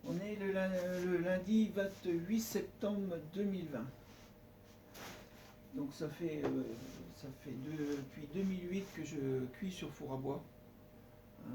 On est le lundi 28 septembre 2020. Donc ça fait depuis 2008 que je cuis sur four à bois.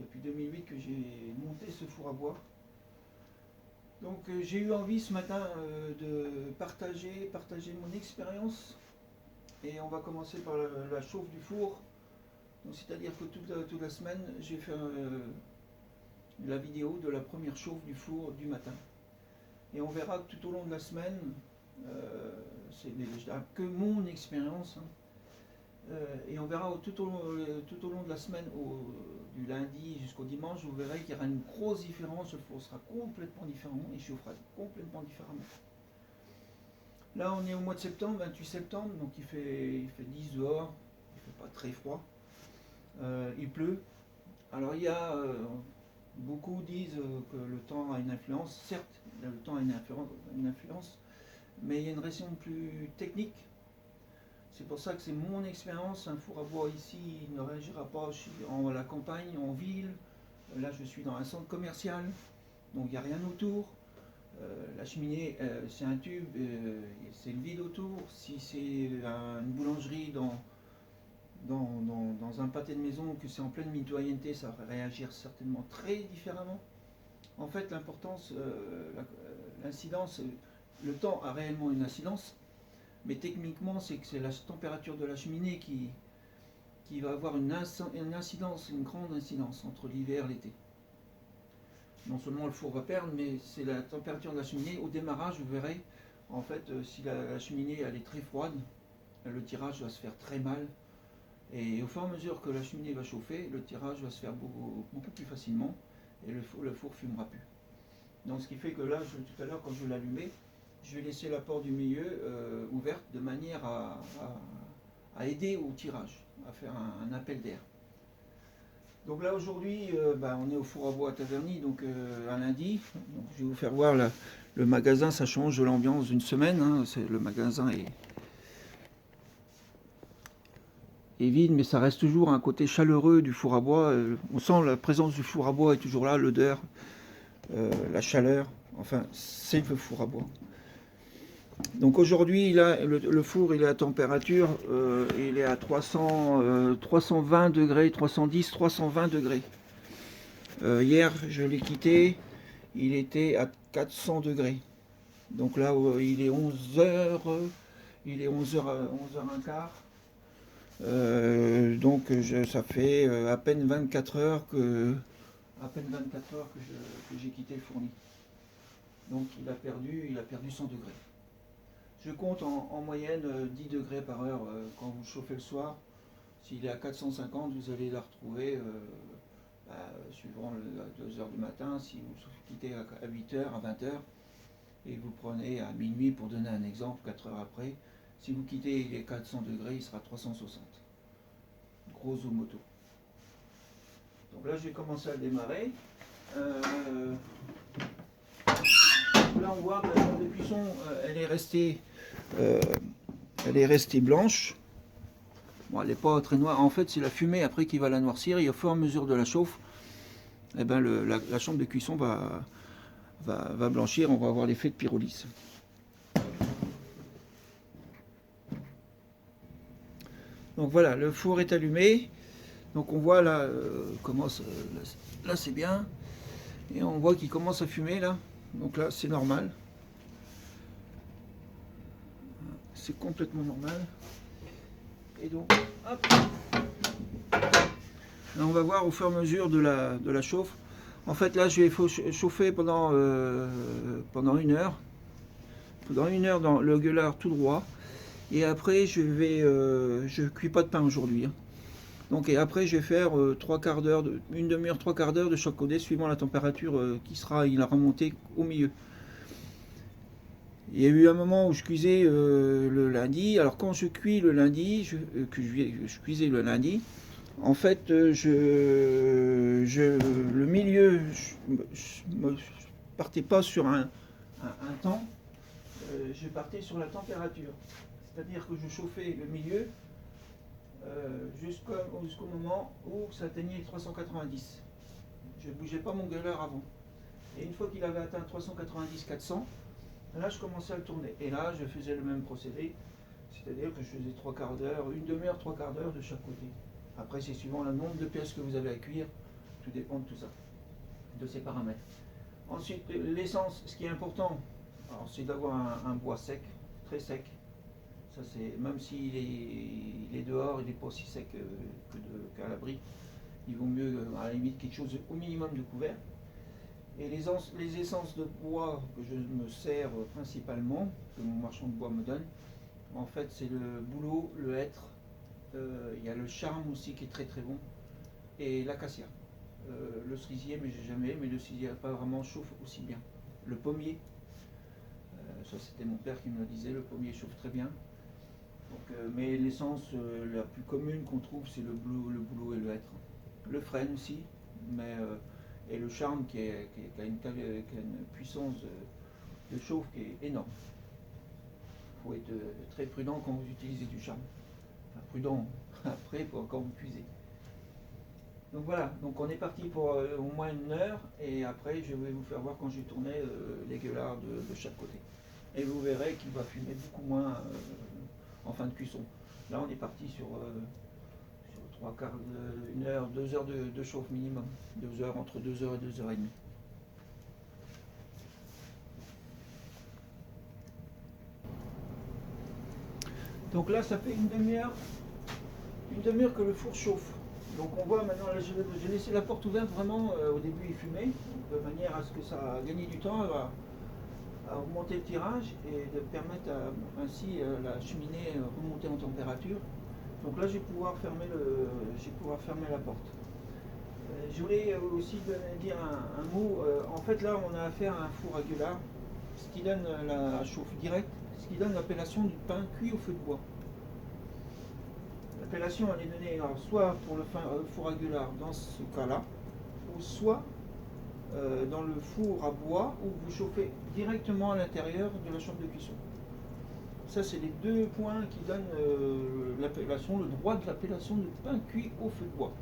Depuis 2008 que j'ai monté ce four à bois. Donc j'ai eu envie ce matin de partager mon expérience. Et on va commencer par la chauffe du four. Donc c'est-à-dire que toute la semaine, j'ai fait la vidéo de la première chauffe du four du matin. Et on verra que tout au long de la semaine, c'est déjà que mon expérience, et on verra tout au long de la semaine, du lundi jusqu'au dimanche, vous verrez qu'il y aura une grosse différence, le four sera complètement différent et chauffera complètement différemment. Là on est au mois de septembre, 28 septembre, donc il fait 10 dehors, il ne fait pas très froid, il pleut. Alors il y a... beaucoup disent que le temps a une influence. Certes, le temps a une influence, mais il y a une raison plus technique. C'est pour ça que c'est mon expérience. Un four à bois ici il ne réagira pas en la campagne, en ville. Là, je suis dans un centre commercial, donc il n'y a rien autour. La cheminée, c'est un tube, c'est le vide autour. Si c'est une boulangerie dans un pâté de maison, que c'est en pleine mitoyenneté, ça va réagir certainement très différemment. En fait, l'importance, l'incidence, le temps a réellement une incidence, mais techniquement, c'est que c'est la température de la cheminée qui va avoir une incidence, une grande incidence entre l'hiver et l'été. Non seulement le four va perdre, mais c'est la température de la cheminée. Au démarrage, vous verrez, en fait, si la cheminée elle est très froide, le tirage va se faire très mal. Et au fur et à mesure que la cheminée va chauffer, le tirage va se faire beaucoup plus facilement et le four fumera plus. Donc ce qui fait que là, tout à l'heure, quand je vais l'allumer, je vais laisser la porte du milieu ouverte de manière à aider au tirage, à faire un appel d'air. Donc là aujourd'hui, on est au four à bois à Taverny, donc un lundi. Donc, je vais vous faire voir le magasin, ça change de l'ambiance d'une semaine. Le magasin est vide, mais ça reste toujours un côté chaleureux du four à bois. On sent la présence du four à bois est toujours là, l'odeur, la chaleur. Enfin, c'est le four à bois. Donc aujourd'hui, le four il est à température, il est à 320 degrés, 310, 320 degrés. Hier, je l'ai quitté, il était à 400 degrés. Donc là, il est 11h, il est 11h, 11h15. Donc ça fait à peine 24 heures que j'ai quitté le fourni. Donc il a perdu 100 degrés. Je compte en moyenne 10 degrés par heure quand vous chauffez le soir. S'il est à 450, vous allez la retrouver suivant les 2 heures du matin. Si vous quittez à 8 heures, à 20 heures, et vous prenez à minuit, pour donner un exemple, 4 heures après, si vous quittez les 400 degrés, il sera 360. Grosso modo. Donc là, j'ai commencé à démarrer. Là, on voit que la chambre de cuisson, elle est restée blanche. Bon, elle n'est pas très noire. En fait, c'est la fumée après qui va la noircir. Et au fur et à mesure de la chauffe, eh ben, la chambre de cuisson va blanchir. On va avoir l'effet de pyrolyse. Donc voilà, le four est allumé. Donc on voit là, là c'est bien. Et on voit qu'il commence à fumer là. Donc là, c'est normal. C'est complètement normal. Et donc, hop. Là, on va voir au fur et à mesure de la chauffe. En fait, là, je vais chauffer pendant 1 heure. Pendant 1 heure dans le gueulard tout droit. Et après, je cuis pas de pain aujourd'hui. Donc, et après, je vais faire 3/4 d'heure, une demi-heure, 3/4 d'heure de chaque côté, suivant la température il a remonté au milieu. Il y a eu un moment où je cuisais le lundi. Alors quand je cuis le lundi, je cuisais le lundi, en fait, le milieu, je ne partais pas sur un temps, je partais sur la température. C'est-à-dire que je chauffais le milieu jusqu'au moment où ça atteignait 390. Je ne bougeais pas mon gueuleur avant. Et une fois qu'il avait atteint 390-400, là je commençais à le tourner. Et là je faisais le même procédé, c'est-à-dire que je faisais 3/4 d'heure, une demi-heure, 3/4 d'heure de chaque côté. Après c'est suivant le nombre de pièces que vous avez à cuire, tout dépend de tout ça, de ces paramètres. Ensuite l'essence, ce qui est important, c'est d'avoir un bois sec, très sec. Ça c'est, même s'il est dehors, il n'est pas aussi sec qu'à l'abri. Il vaut mieux à la limite quelque chose au minimum de couvert. Et les essences de bois que je me sers principalement, que mon marchand de bois me donne, en fait c'est le bouleau, le hêtre, il y a le charme aussi qui est très très bon, et l'acacia. Le cerisier, mais j'ai jamais, mais le cerisier apparemment chauffe aussi bien. Le pommier, ça c'était mon père qui me le disait, le pommier chauffe très bien. Donc, mais l'essence la plus commune qu'on trouve c'est le bouleau et le hêtre. Le frêne aussi, mais et le charme qui a une puissance de chauffe qui est énorme. Il faut être très prudent quand vous utilisez du charme. Enfin, prudent après quand vous cuisez. Donc voilà, donc on est parti pour au moins 1 heure et après je vais vous faire voir quand j'ai tourné les gueulards de chaque côté. Et vous verrez qu'il va fumer beaucoup moins en fin de cuisson. Là on est parti sur 3/4, 1 heure, 2 heures de chauffe minimum. 2 heures, entre 2 heures et 2 heures et demie. Donc là ça fait une demi-heure que le four chauffe. Donc on voit maintenant, j'ai laissé la porte ouverte vraiment, au début il fumait, de manière à ce que ça gagne du temps à augmenter le tirage et de permettre ainsi la cheminée remonter en température. Donc là je vais pouvoir fermer la porte. Je voulais aussi dire un mot. En fait là on a affaire à un four à gueulard, ce qui donne la chauffe directe, ce qui donne l'appellation du pain cuit au feu de bois. L'appellation elle est donnée soit pour le four à gueulard dans ce cas-là, ou soit dans le four à bois où vous chauffez directement à l'intérieur de la chambre de cuisson. Ça c'est les deux points qui donnent l'appellation, le droit de l'appellation de pain cuit au feu de bois.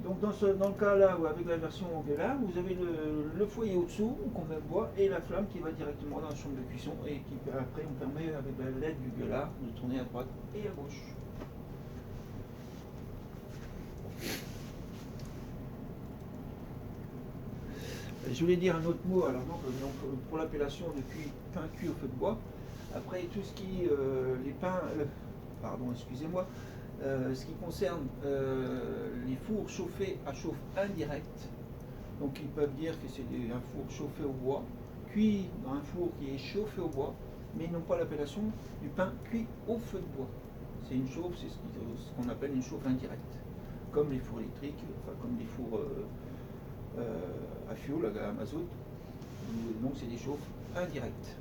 Donc dans le cas là, avec la version gueulard, vous avez le foyer au-dessous, qu'on met le bois, et la flamme qui va directement dans la chambre de cuisson et qui après on permet avec l'aide du gueulard de tourner à droite et à gauche. Je voulais dire un autre mot, alors donc pour l'appellation de pain cuit au feu de bois. Après tout ce qui les pains, pardon, excusez-moi, ce qui concerne les fours chauffés à chauffe indirecte, donc ils peuvent dire que c'est un four chauffé au bois, cuit dans un four qui est chauffé au bois, mais ils n'ont pas l'appellation du pain cuit au feu de bois. C'est une chauffe, c'est ce qu'on appelle une chauffe indirecte, comme les fours électriques, enfin comme les fours à fioul, à mazout, donc c'est des chauffes indirectes.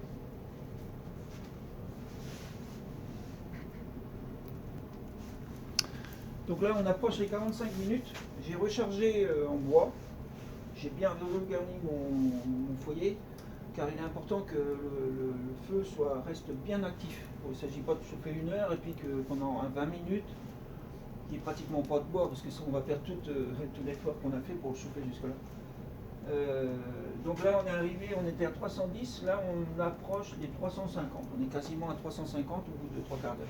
Donc là on approche les 45 minutes, j'ai rechargé en bois, j'ai bien regarni mon foyer, car il est important que le feu reste bien actif. Il ne s'agit pas de chauffer 1 heure et puis que pendant 20 minutes, il n'y ait pratiquement pas de bois, parce que ça, on va perdre tout l'effort qu'on a fait pour le chauffer jusque-là. Donc là on est arrivé, on était à 310, là on approche les 350, on est quasiment à 350 au bout de 3/4 d'heure.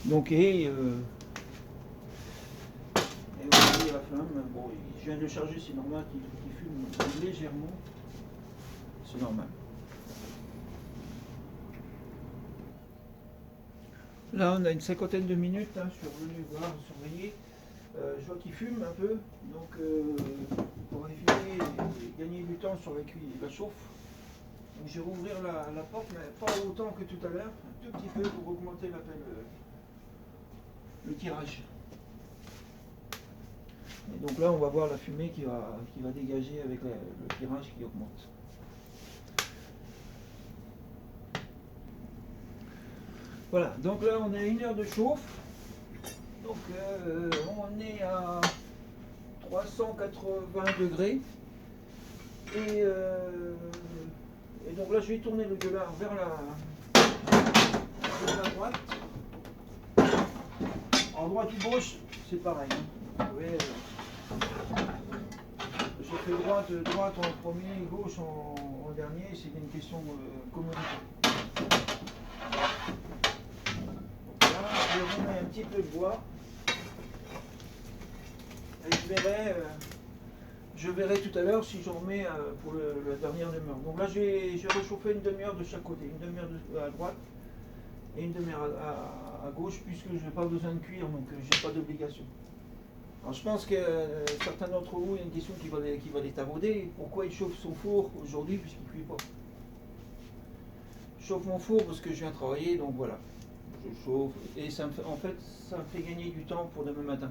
Donc et vous voyez la flamme, bon je viens de le charger, c'est normal qu'il fume légèrement, c'est normal. Là on a une 50aine de minutes, hein, je suis revenu voir, surveiller. Je vois qu'il fume un peu, donc pour éviter et gagner du temps sur la chauffe, donc je vais rouvrir la porte, mais pas autant que tout à l'heure, un tout petit peu pour augmenter le tirage. Et donc là on va voir la fumée qui va dégager avec le tirage qui augmente. Voilà, donc là on a 1 heure de chauffe. Donc on est à 380 degrés et donc là je vais tourner le gueulard vers la droite. En droite ou gauche c'est pareil. Hein. Vous voyez, j'ai fait droite en premier, gauche en dernier, c'est une question communauté. Là, je remets un petit peu de bois. Et je verrai tout à l'heure si j'en remets pour la dernière demi-heure. Donc là, j'ai réchauffé une demi-heure de chaque côté, une demi-heure à droite et une demi-heure à gauche, puisque je n'ai pas besoin de cuire, donc j'ai pas d'obligation. Alors je pense que certains d'entre vous, il y a une question qui va les tarauder. Pourquoi il chauffe son four aujourd'hui puisqu'il ne cuit pas? Je chauffe mon four parce que je viens travailler, donc voilà. Je chauffe et en fait, ça me fait gagner du temps pour demain matin.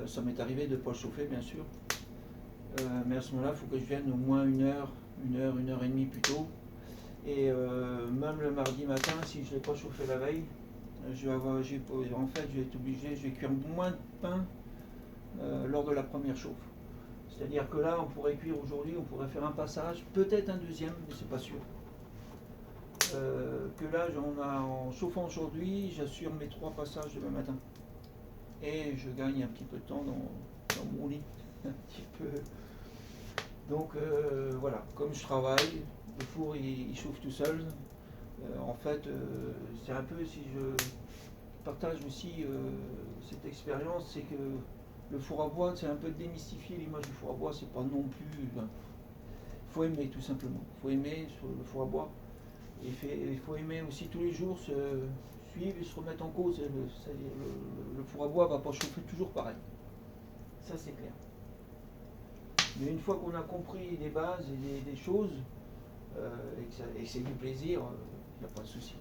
Ça m'est arrivé de ne pas chauffer, bien sûr. Mais à ce moment-là, il faut que je vienne au moins une heure et demie plus tôt. Et même le mardi matin, si je ne l'ai pas chauffé la veille, je vais être obligé, je vais cuire moins de pain lors de la première chauffe. C'est-à-dire que là, on pourrait cuire aujourd'hui, on pourrait faire un passage, peut-être un deuxième, mais c'est pas sûr. Que là, en chauffant aujourd'hui, j'assure mes 3 passages demain matin. Et je gagne un petit peu de temps dans mon lit. Un petit peu. Donc voilà, comme je travaille, le four il chauffe tout seul. En fait, c'est un peu, si je partage aussi cette expérience, c'est que le four à bois, c'est un peu démystifier l'image du four à bois, c'est pas non plus. Il faut aimer tout simplement. Il faut aimer sur le four à bois. Il faut aimer aussi tous les jours se suivre et se remettre en cause. Le four à bois ne va pas chauffer toujours pareil. Ça c'est clair. Mais une fois qu'on a compris les bases et des choses, et que c'est du plaisir, il n'y a pas de souci.